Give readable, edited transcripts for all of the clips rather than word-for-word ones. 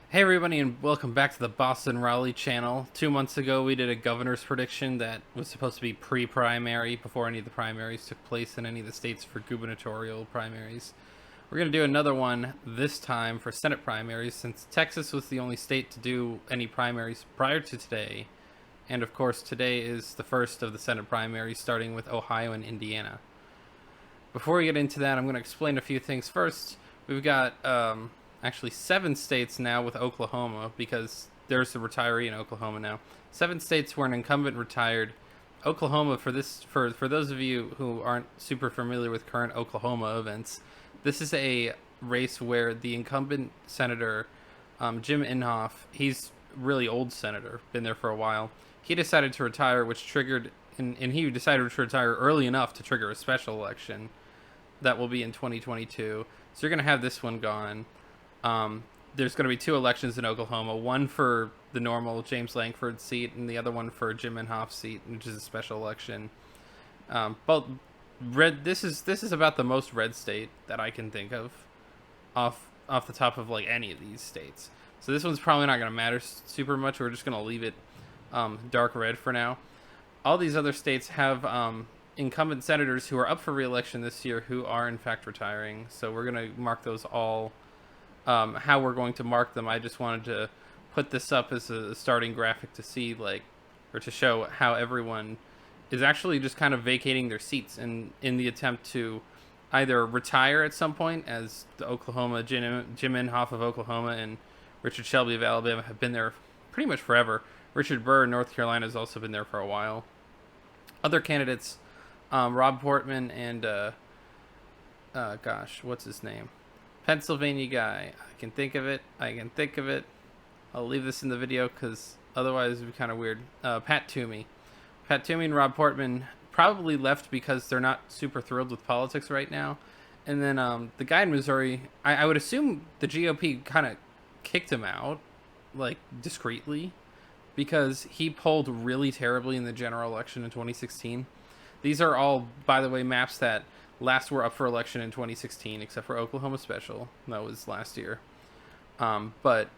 Hey everybody, and welcome back to the Boston-Raleigh channel. 2 months ago we did a governor's prediction that was supposed to be pre-primary, before any of the primaries took place in any of the states for gubernatorial primaries. We're going to do another one this time for Senate primaries, since Texas was the only state to do any primaries prior to today. And of course today is the first of the Senate primaries, starting with Ohio and Indiana. Before we get into that, I'm going to explain a few things. First, we've got actually 7 states now with Oklahoma, because there's a retiree in Oklahoma now. 7 states where an incumbent retired. Oklahoma, for those of you who aren't super familiar with current Oklahoma events, this is a race where the incumbent senator, Jim Inhofe, he's really old senator, been there for a while. He decided to retire, which triggered, and he decided to retire early enough to trigger a special election that will be in 2022. So you're going to have this one gone. There's going to be 2 elections in Oklahoma, one for the normal James Langford seat and the other one for Jim Inhofe's seat, which is a special election. But red. This is about the most red state that I can think of, off the top of like any of these states. So this one's probably not going to matter super much. We're just going to leave it dark red for now. All these other states have incumbent senators who are up for re-election this year who are in fact retiring. So we're going to mark those all. How we're going to mark them, I just wanted to put this up as a starting graphic to see, like, or to show how everyone is actually just kind of vacating their seats in the attempt to either retire at some point, as the Oklahoma Jim Inhofe of Oklahoma and Richard Shelby of Alabama have been there pretty much forever. Richard Burr in North Carolina has also been there for a while. Other candidates, Rob Portman and gosh, what's his name? Pennsylvania guy. I can think of it. I'll leave this in the video because otherwise it would be kind of weird. Pat Toomey. Pat Toomey and Rob Portman probably left because they're not super thrilled with politics right now. And then the guy in Missouri, I would assume the GOP kind of kicked him out, like, discreetly, because he polled really terribly in the general election in 2016. These are all, by the way, maps that last were up for election in 2016, except for Oklahoma Special. That was last year. But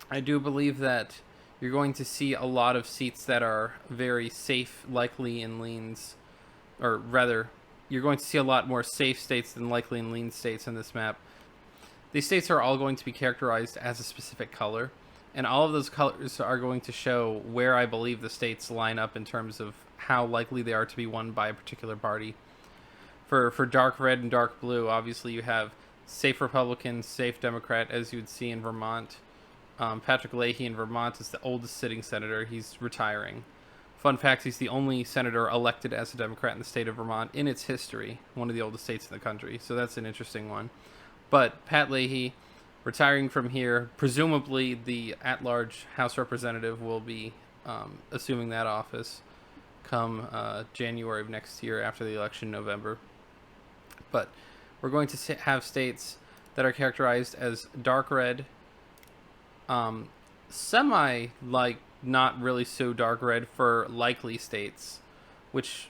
I do believe that you're going to see a lot of seats that are very safe, likely, and leans. Or rather, you're going to see a lot more safe states than likely and lean states in this map. These states are all going to be characterized as a specific color, and all of those colors are going to show where I believe the states line up in terms of how likely they are to be won by a particular party. For dark red and dark blue, obviously you have safe Republican, safe Democrat, as you would see in Vermont. Patrick Leahy in Vermont is the oldest sitting senator. He's retiring. Fun fact, he's the only senator elected as a Democrat in the state of Vermont in its history, one of the oldest states in the country. So that's an interesting one. But Pat Leahy, retiring from here, presumably the at-large House representative will be assuming that office come January of next year after the election in November. But we're going to have states that are characterized as dark red, semi, like, not really so dark red for likely states, which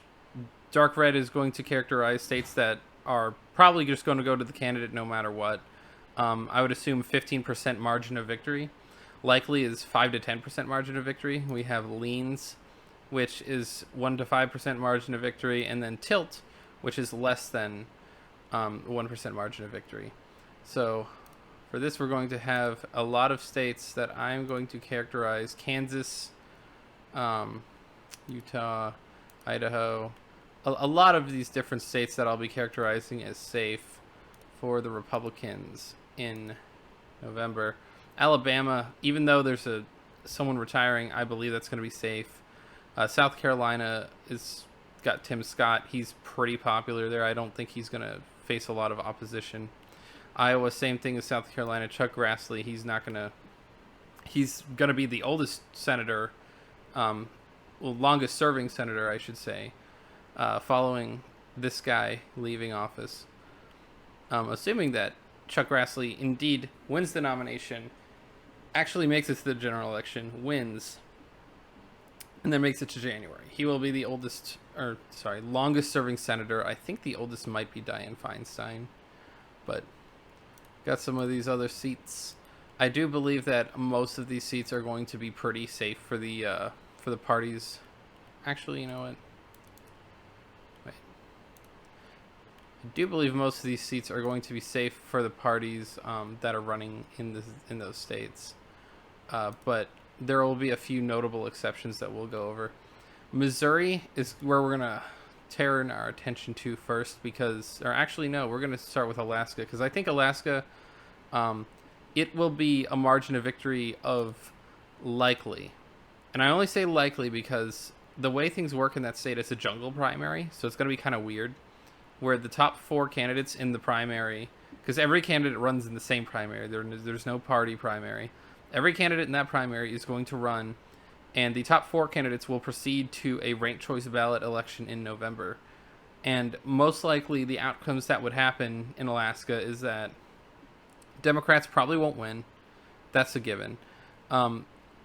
dark red is going to characterize states that are probably just going to go to the candidate no matter what. I would assume 15% margin of victory. Likely is 5 to 10% margin of victory. We have leans, which is 1 to 5% margin of victory, and then tilt, which is less than 1% margin of victory. So for this, we're going to have a lot of states that I'm going to characterize: Kansas, Utah, Idaho, a lot of these different states that I'll be characterizing as safe for the Republicans in November. Alabama, even though there's someone retiring, I believe that's going to be safe. South Carolina is got Tim Scott. He's pretty popular there. I don't think he's going to face a lot of opposition. Iowa, same thing as South Carolina. Chuck Grassley, he's going to be the oldest senator, longest serving senator, I should say, following this guy leaving office. Assuming that Chuck Grassley indeed wins the nomination, actually makes it to the general election, wins, and then makes it to January. He will be the longest serving senator. I think the oldest might be Dianne Feinstein, but got some of these other seats. I do believe that most of these seats are going to be pretty safe for the parties. Actually, you know what? Wait. I do believe most of these seats are going to be safe for the parties that are running in those states. But there will be a few notable exceptions that we'll go over. Missouri is where we're gonna turn our attention to first because, or actually no, we're gonna start with Alaska because I think Alaska, um, it will be a margin of victory of likely, and I only say likely because the way things work in that state, it's a jungle primary, so it's gonna be kind of weird, where the top four candidates in the primary, because every candidate runs in the same primary. There's no party primary. Every candidate in that primary is going to run, and the top four candidates will proceed to a ranked choice ballot election in November. And most likely, the outcomes that would happen in Alaska is that Democrats probably won't win. That's a given.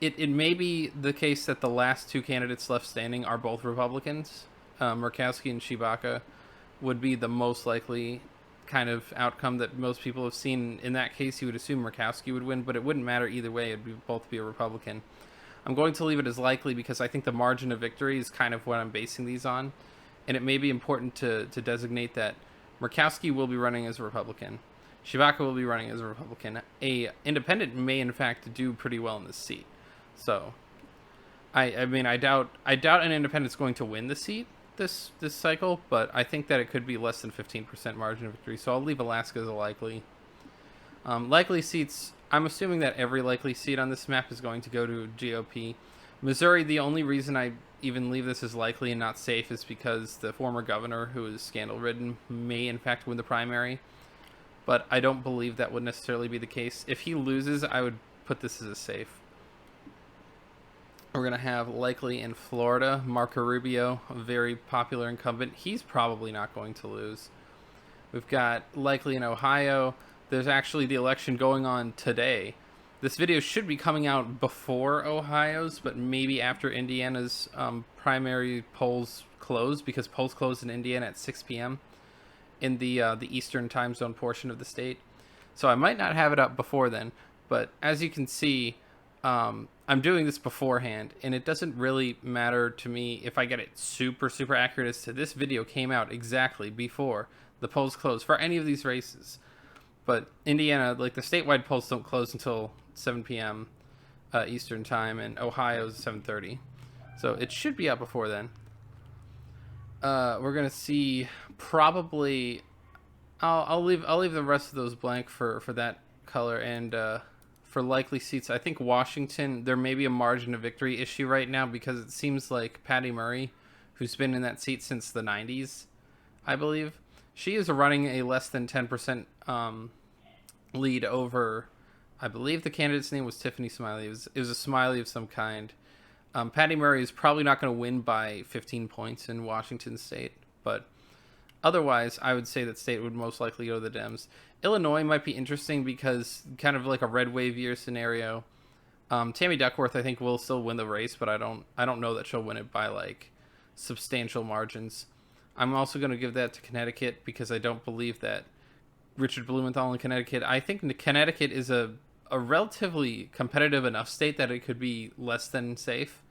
It may be the case that the last two candidates left standing are both Republicans. Murkowski and Chewbacca would be the most likely kind of outcome that most people have seen. In that case, you would assume Murkowski would win, but it wouldn't matter either way. It'd be both be a Republican. I'm going to leave it as likely because I think the margin of victory is kind of what I'm basing these on. And it may be important to designate that Murkowski will be running as a Republican. Chewbacca will be running as a Republican. A independent may, in fact, do pretty well in this seat. So, I mean, I doubt an independent's going to win the seat this cycle, but I think that it could be less than 15% margin of victory. So I'll leave Alaska as a likely. Likely seats, I'm assuming that every likely seat on this map is going to go to GOP. Missouri, the only reason I even leave this as likely and not safe is because the former governor, who is scandal-ridden, may in fact win the primary. But I don't believe that would necessarily be the case. If he loses, I would put this as a safe. We're going to have likely in Florida, Marco Rubio, a very popular incumbent. He's probably not going to lose. We've got likely in Ohio. There's actually the election going on today. This video should be coming out before Ohio's, but maybe after Indiana's primary polls close, because polls close in Indiana at 6 p.m. in the Eastern time zone portion of the state. So I might not have it up before then, but as you can see, I'm doing this beforehand, and it doesn't really matter to me if I get it super accurate as to this video came out exactly before the polls close for any of these races. But Indiana, like the statewide polls don't close until 7 p.m. Eastern time, and Ohio's 7:30, so it should be up before then. We're gonna see probably. I'll leave the rest of those blank for that color, and for likely seats, I think Washington, there may be a margin of victory issue right now because it seems like Patty Murray, who's been in that seat since the 90s, I believe, she is running a less than 10% lead over, I believe the candidate's name was Tiffany Smiley. It was a Smiley of some kind. Patty Murray is probably not going to win by 15 points in Washington state, but otherwise, I would say that state would most likely go to the Dems. Illinois might be interesting because kind of like a red wave year scenario. Tammy Duckworth, I think, will still win the race, but I don't know that she'll win it by like substantial margins. I'm also going to give that to Connecticut because I don't believe that Richard Blumenthal in Connecticut. I think Connecticut is a relatively competitive enough state that it could be less than safe,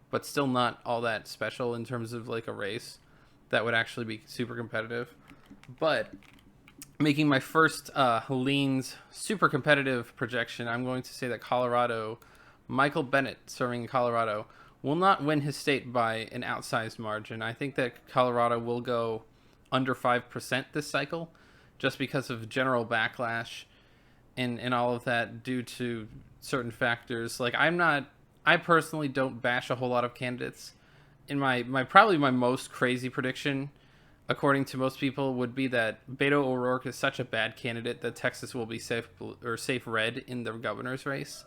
but still not all that special in terms of like a race that would actually be super competitive. But making my first leans super competitive projection, I'm going to say that Colorado, Michael Bennett serving in Colorado, will not win his state by an outsized margin. I think that Colorado will go under 5% this cycle just because of general backlash and all of that due to certain factors. Like I personally don't bash a whole lot of candidates. In my probably my most crazy prediction, according to most people, would be that Beto O'Rourke is such a bad candidate that Texas will be safe red in the governor's race.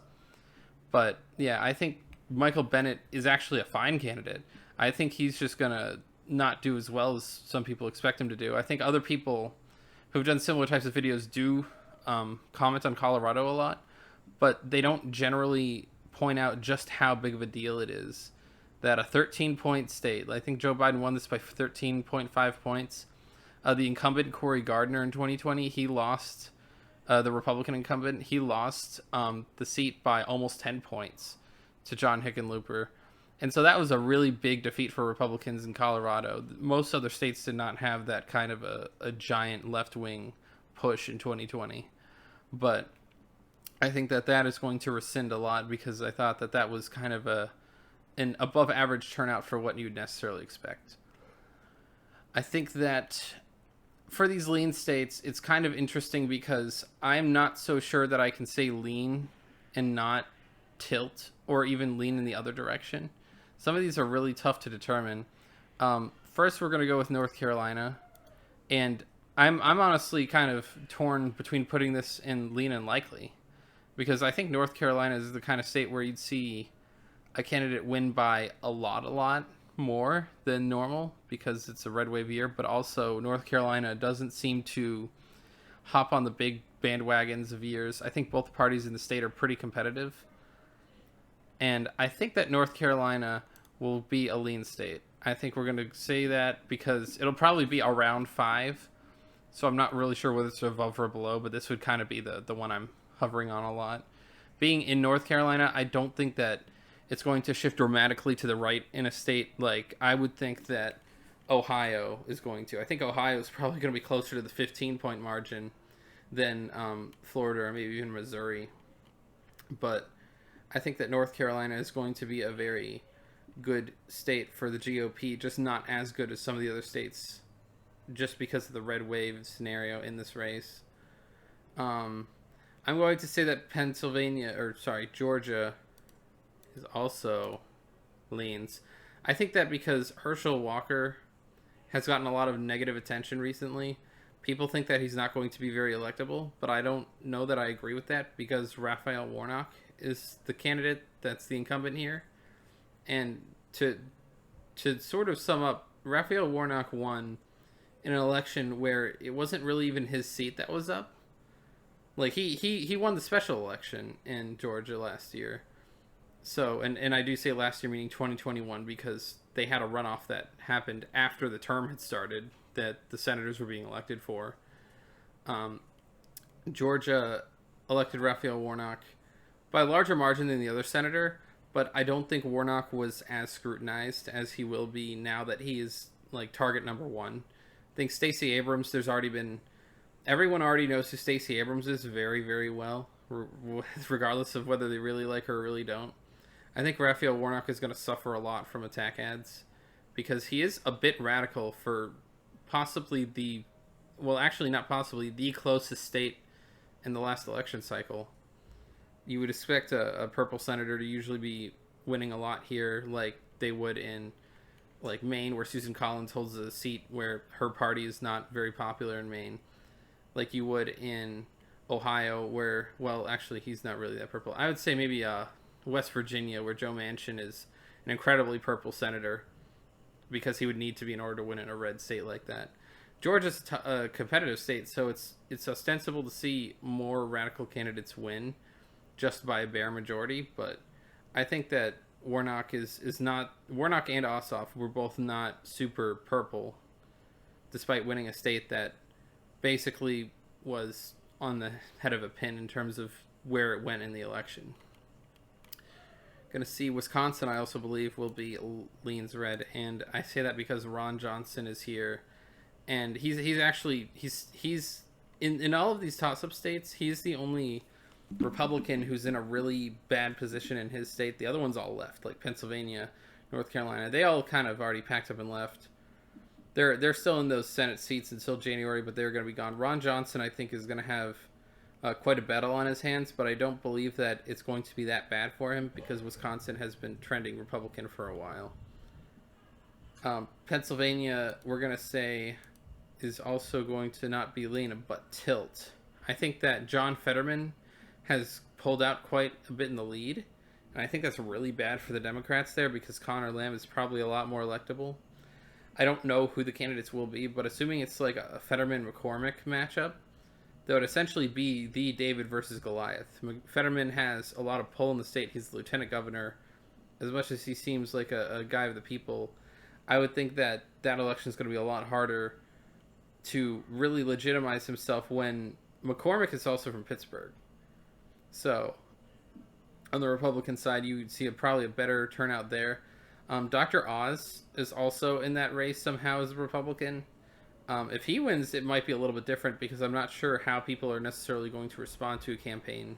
But yeah, I think Michael Bennett is actually a fine candidate. I think he's just gonna not do as well as some people expect him to do. I think other people who've done similar types of videos do comment on Colorado a lot, but they don't generally point out just how big of a deal it is that a 13-point state, I think Joe Biden won this by 13.5 points. The incumbent Cory Gardner in 2020, he lost the Republican incumbent, he lost the seat by almost 10 points to John Hickenlooper. And so that was a really big defeat for Republicans in Colorado. Most other states did not have that kind of a giant left-wing push in 2020. But I think that that is going to rescind a lot, because I thought that that was kind of an above average turnout for what you'd necessarily expect. I think that for these lean states, it's kind of interesting because I'm not so sure that I can say lean and not tilt, or even lean in the other direction. Some of these are really tough to determine. First, we're going to go with North Carolina, and I'm honestly kind of torn between putting this in lean and likely, because I think North Carolina is the kind of state where you'd see a candidate win by a lot more than normal, because it's a red wave year. But also North Carolina doesn't seem to hop on the big bandwagons of years. I think both parties in the state are pretty competitive, and I think that North Carolina will be a lean state. I think we're going to say that because it'll probably be around 5, so I'm not really sure whether it's above or below, but this would kind of be the one I'm hovering on a lot. Being in North Carolina, I don't think that it's going to shift dramatically to the right in a state like, I would think that Ohio is going to. I think Ohio is probably going to be closer to the 15-point margin than Florida or maybe even Missouri. But I think that North Carolina is going to be a very good state for the GOP, just not as good as some of the other states, just because of the red wave scenario in this race. I'm going to say that Georgia is also leans. I think that because Herschel Walker has gotten a lot of negative attention recently, people think that he's not going to be very electable, but I don't know that I agree with that, because Raphael Warnock is the candidate that's the incumbent here. And to sort of sum up, Raphael Warnock won in an election where it wasn't really even his seat that was up. Like, he won the special election in Georgia last year. So, and I do say last year meaning 2021, because they had a runoff that happened after the term had started that the senators were being elected for. Georgia elected Raphael Warnock by a larger margin than the other senator, but I don't think Warnock was as scrutinized as he will be now that he is like target number 1. I think Stacey Abrams, everyone already knows who Stacey Abrams is very, very well, regardless of whether they really like her or really don't. I think Raphael Warnock is going to suffer a lot from attack ads, because he is a bit radical for possibly the closest state in the last election cycle. You would expect a purple senator to usually be winning a lot here, like they would in like Maine, where Susan Collins holds a seat where her party is not very popular in Maine, like you would in Ohio, where, well, actually he's not really that purple. I would say maybe West Virginia, where Joe Manchin is an incredibly purple senator, because he would need to be in order to win in a red state like that. Georgia's a competitive state, so it's ostensible to see more radical candidates win just by a bare majority, but I think that Warnock is not. Warnock and Ossoff were both not super purple, despite winning a state that basically was on the head of a pin in terms of where it went in the election. Going to see Wisconsin, I also believe, will be leans red, and I say that because Ron Johnson is here, and he's in all of these toss-up states, he's the only Republican who's in a really bad position in his state. The other ones all left, like Pennsylvania, North Carolina. They all kind of already packed up and left. They're still in those Senate seats until January, but they're going to be gone. Ron Johnson, I think, is going to have quite a battle on his hands, but I don't believe that it's going to be that bad for him, because Wisconsin has been trending Republican for a while. Pennsylvania, we're going to say, is also going to not be lean, but tilt. I think that John Fetterman has pulled out quite a bit in the lead, and I think that's really bad for the Democrats there, because Connor Lamb is probably a lot more electable. I don't know who the candidates will be, but assuming it's like a Fetterman-McCormick matchup, that would essentially be the David versus Goliath. Fetterman has a lot of pull in the state. He's the lieutenant governor. As much as he seems like a guy of the people, I would think that election is going to be a lot harder to really legitimize himself when McCormick is also from Pittsburgh. So on the Republican side, you would see probably a better turnout there. Dr. Oz is also in that race somehow as a Republican. If he wins, it might be a little bit different because I'm not sure how people are necessarily going to respond to a campaign,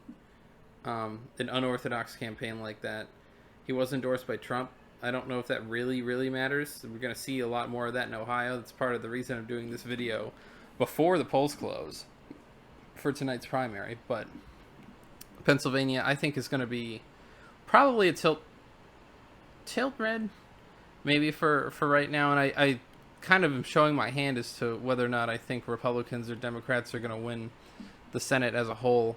an unorthodox campaign like that. He was endorsed by Trump. I don't know if that really, really matters. We're going to see a lot more of that in Ohio. That's part of the reason I'm doing this video before the polls close for tonight's primary. But Pennsylvania, I think, is going to be probably a tilt red, maybe for right now. And I kind of am showing my hand as to whether or not I think Republicans or Democrats are going to win the Senate as a whole.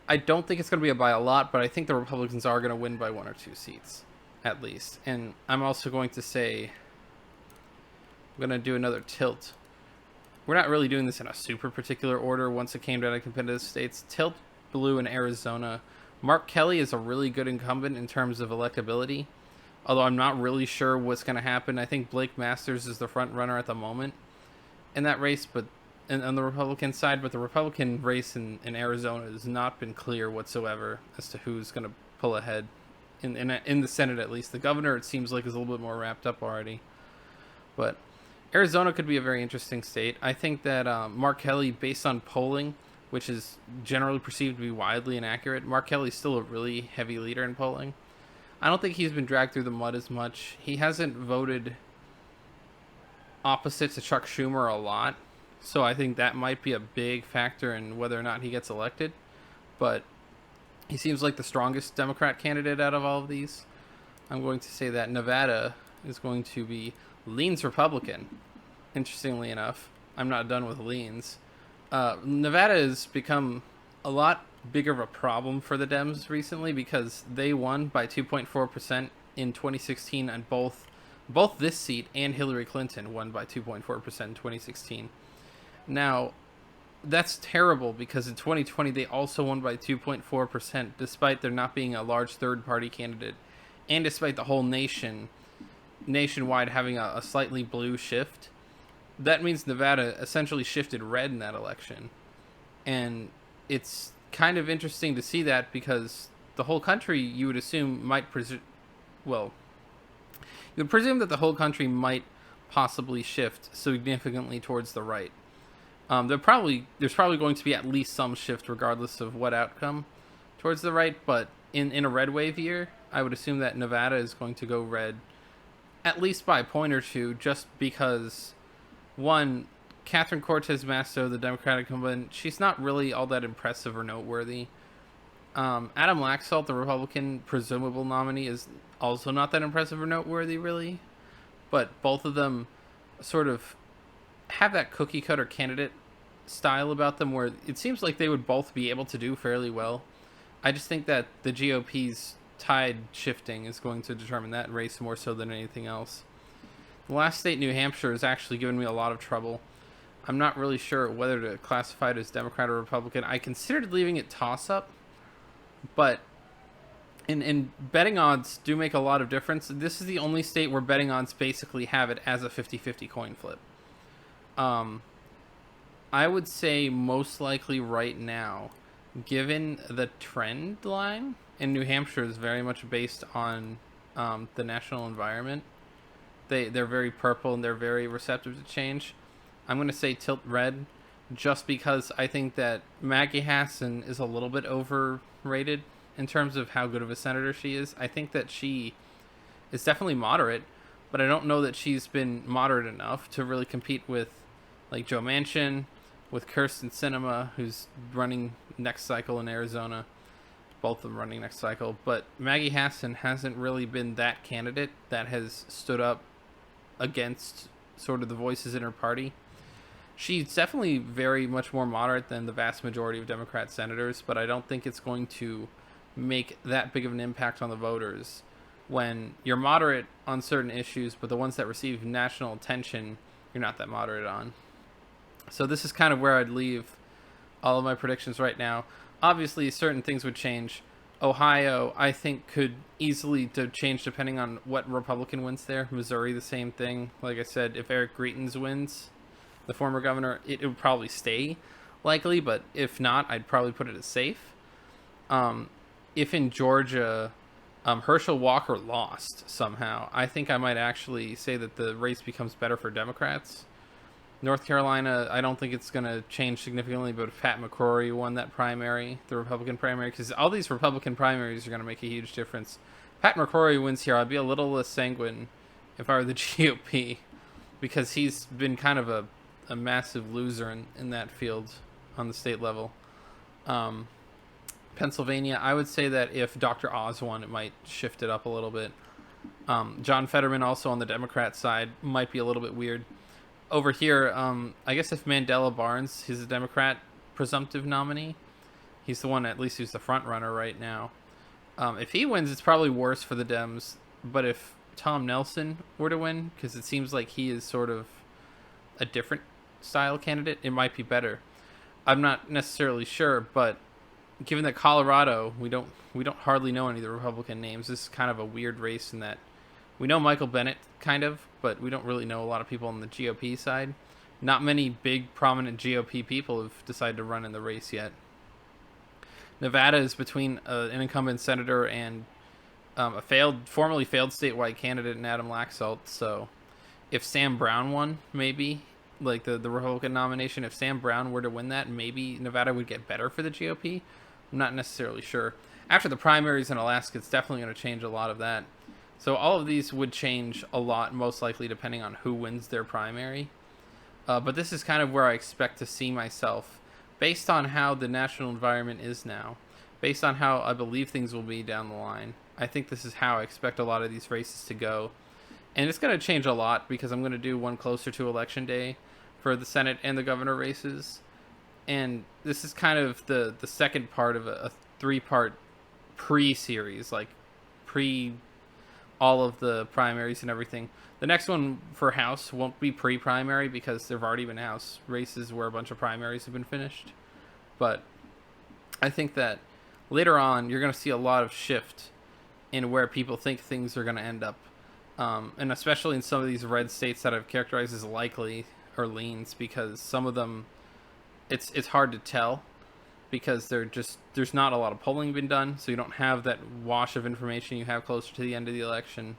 I don't think it's going to be by a lot, but I think the Republicans are going to win by 1 or 2 seats, at least. And I'm also going to say, I'm going to do another tilt. We're not really doing this in a super particular order once it came down to competitive states. Tilt blue in Arizona. Mark Kelly is a really good incumbent in terms of electability, although I'm not really sure what's going to happen. I think Blake Masters is the front runner at the moment in that race, but on the Republican side, but the Republican race in Arizona has not been clear whatsoever as to who's going to pull ahead in the Senate, at least. The governor, it seems like, is a little bit more wrapped up already. But Arizona could be a very interesting state. I think that Mark Kelly, based on polling, which is generally perceived to be widely inaccurate, Mark Kelly's still a really heavy leader in polling. I don't think he's been dragged through the mud as much. He hasn't voted opposite to Chuck Schumer a lot, so I think that might be a big factor in whether or not he gets elected. But he seems like the strongest Democrat candidate out of all of these. I'm going to say that Nevada is going to be leans Republican. Interestingly enough, I'm not done with leans. Nevada has become a lot bigger of a problem for the Dems recently because they won by 2.4% in 2016 and both this seat and Hillary Clinton won by 2.4% in 2016. Now, that's terrible because in 2020 they also won by 2.4% despite there not being a large third-party candidate and despite the whole nationwide having a slightly blue shift. That means Nevada essentially shifted red in that election. And it's kind of interesting to see that because the whole country, you would assume, you would presume that the whole country might possibly shift significantly towards the right. There's probably going to be at least some shift regardless of what outcome towards the right, but in a red wave year, I would assume that Nevada is going to go red at least by a point or two, just because, one, Catherine Cortez Masto, the Democratic incumbent, she's not really all that impressive or noteworthy. Adam Laxalt, the Republican presumable nominee, is also not that impressive or noteworthy, really. But both of them sort of have that cookie cutter candidate style about them where it seems like they would both be able to do fairly well. I just think that the GOP's tide shifting is going to determine that race more so than anything else. The last state, New Hampshire, has actually given me a lot of trouble. I'm not really sure whether to classify it as Democrat or Republican. I considered leaving it toss-up, but in betting odds do make a lot of difference. This is the only state where betting odds basically have it as a 50-50 coin flip. I would say most likely right now, given the trend line, and New Hampshire is very much based on the national environment. They're very purple and they're very receptive to change. I'm going to say tilt red just because I think that Maggie Hassan is a little bit overrated in terms of how good of a senator she is. I think that she is definitely moderate, but I don't know that she's been moderate enough to really compete with like Joe Manchin, with Kirsten Sinema, who's running next cycle in Arizona. Both of them running next cycle. But Maggie Hassan hasn't really been that candidate that has stood up against sort of the voices in her party. She's definitely very much more moderate than the vast majority of Democrat senators, but I don't think it's going to make that big of an impact on the voters when you're moderate on certain issues, but the ones that receive national attention, you're not that moderate on. So this is kind of where I'd leave all of my predictions right now. Obviously, certain things would change. Ohio, I think, could easily change depending on what Republican wins there. Missouri, the same thing. Like I said, if Eric Greitens wins, the former governor, it would probably stay likely, but if not, I'd probably put it as safe. Um, if in Georgia, Herschel Walker lost somehow, I think I might actually say that the race becomes better for Democrats. North Carolina, I don't think it's going to change significantly, but if Pat McCrory won that primary, the Republican primary, because all these Republican primaries are going to make a huge difference. Pat McCrory wins here, I'd be a little less sanguine if I were the GOP, because he's been kind of a massive loser in that field on the state level. Um, Pennsylvania, I would say that if Dr. Oz won, it might shift it up a little bit. John Fetterman, also on the Democrat side, might be a little bit weird. Over here, I guess if Mandela Barnes, he's a Democrat presumptive nominee. He's the one, at least, who's the front runner right now. If he wins, it's probably worse for the Dems. But if Tom Nelson were to win, because it seems like he is sort of a different style candidate, it might be better. I'm not necessarily sure, but given that Colorado, we don't hardly know any of the Republican names. This is kind of a weird race in that we know Michael Bennet, kind of, but we don't really know a lot of people on the GOP side. Not many big, prominent GOP people have decided to run in the race yet. Nevada is between an incumbent senator and a formerly failed statewide candidate in Adam Laxalt. So if Sam Brown won, maybe, like the Republican nomination, if Sam Brown were to win that, maybe Nevada would get better for the GOP. I'm not necessarily sure. After the primaries in Alaska, it's definitely going to change a lot of that. So all of these would change a lot, most likely, depending on who wins their primary. But this is kind of where I expect to see myself, based on how the national environment is now, based on how I believe things will be down the line. I think this is how I expect a lot of these races to go. And it's going to change a lot, because I'm going to do one closer to Election Day for the Senate and the governor races. And this is kind of the second part of a three-part pre-series, like pre all of the primaries and everything. The next one for House won't be pre-primary, because there have already been House races where a bunch of primaries have been finished. But I think that later on, you're going to see a lot of shift in where people think things are going to end up. And especially in some of these red states that I've characterized as likely or leans, because some of them, it's hard to tell, because there's not a lot of polling been done, so you don't have that wash of information you have closer to the end of the election.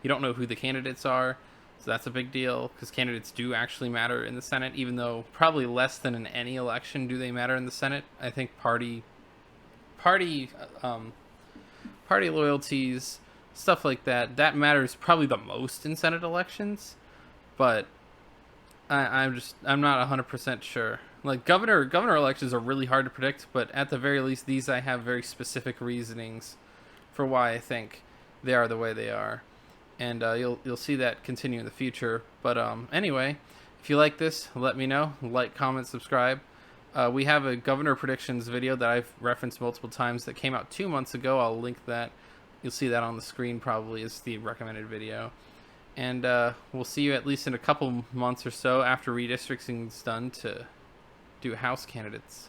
You don't know who the candidates are, so that's a big deal, because candidates do actually matter in the Senate, even though probably less than in any election do they matter in the Senate. I think party loyalties, stuff like that matters probably the most in Senate elections, but I'm not 100% sure. Like governor elections are really hard to predict, but at the very least, these I have very specific reasonings for why I think they are the way they are, and you'll see that continue in the future. But anyway, if you like this, let me know. Like, comment, subscribe. We have a governor predictions video that I've referenced multiple times that came out 2 months ago. I'll link that. You'll see that on the screen probably as the recommended video. And we'll see you at least in a couple months or so after redistricting is done to do House candidates.